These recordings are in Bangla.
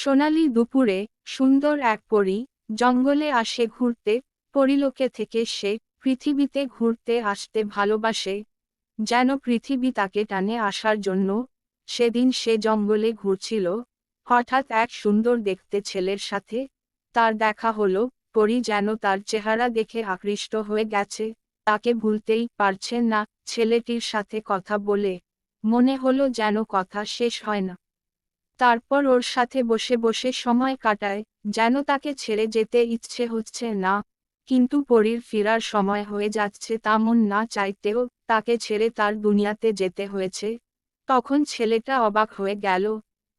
সোনালি দুপুরে সুন্দর এক পরী জঙ্গলে আসে ঘুরতে। পরীলোকে থেকে সে পৃথিবীতে ঘুরতে আসতে ভালোবাসে, যেন পৃথিবী তাকে টানে আসার জন্য। সেদিন সে জঙ্গলে ঘুরছিল, হঠাৎ এক সুন্দর দেখতে ছেলের সাথে তার দেখা হলো। পরী যেন তার চেহারা দেখে আকৃষ্ট হয়ে গেছে, তাকে ভুলতেই পারছে না। ছেলেটির সাথে কথা বলে মনে হলো যেন কথা শেষ হয় না। তারপর ওর সাথে বসে বসে সময় কাটায়, যেন তাকে ছেড়ে যেতে ইচ্ছে হচ্ছে না। কিন্তু পরীর ফেরার সময় হয়ে যাচ্ছে, তা মন না চাইতেও তাকে ছেড়ে তার দুনিয়াতে যেতে হয়েছে। তখন ছেলেটা অবাক হয়ে গেল,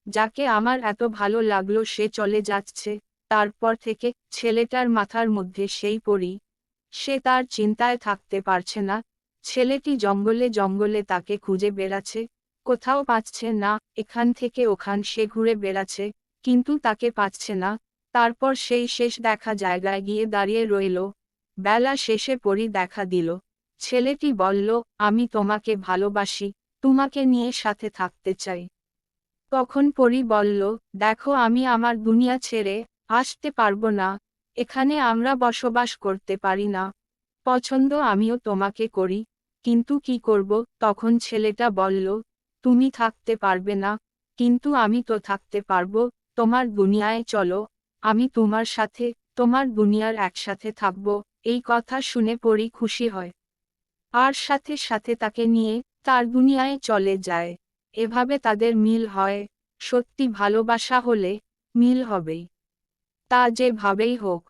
যাকে আমার এত ভালো লাগলো সে চলে যাচ্ছে। তারপর থেকে ছেলেটার মাথার মধ্যে সেই পরী, সে তার চিন্তায় থাকতে পারছে না। ছেলেটি জঙ্গলে জঙ্গলে তাকে খুঁজে বেড়াচ্ছে, কোথাও পাচ্ছে না। এখান থেকে ওখান সে ঘুরে বেড়াচ্ছে, কিন্তু তাকে পাচ্ছে না। তারপর সেই শেষ দেখা জায়গায় গিয়ে দাঁড়িয়ে রইল। বেলা শেষে পরী দেখা দিল। ছেলেটি বলল, আমি তোমাকে ভালোবাসি, তোমাকে নিয়ে সাথে থাকতে চাই। তখন পরী বলল, দেখো আমি আমার দুনিয়া ছেড়ে আসতে পারবো না, এখানে আমরা বসবাস করতে পারি না। পছন্দ আমিও তোমাকে করি, কিন্তু কি করব? তখন ছেলেটা বলল, তুমি থাকতে পারবে না, কিন্তু আমি তো থাকতে পারবো। তোমার দুনিয়ায় চলো, আমি তোমার সাথে তোমার দুনিয়ার একসাথে থাকবো। এই কথা শুনে পরী খুশি হয়, আর সাথে সাথে তাকে নিয়ে তার দুনিয়ায় চলে যায়। এভাবে তাদের মিল হয়। সত্যি ভালোবাসা হলে মিল হবেই, তা যেভাবেই হোক।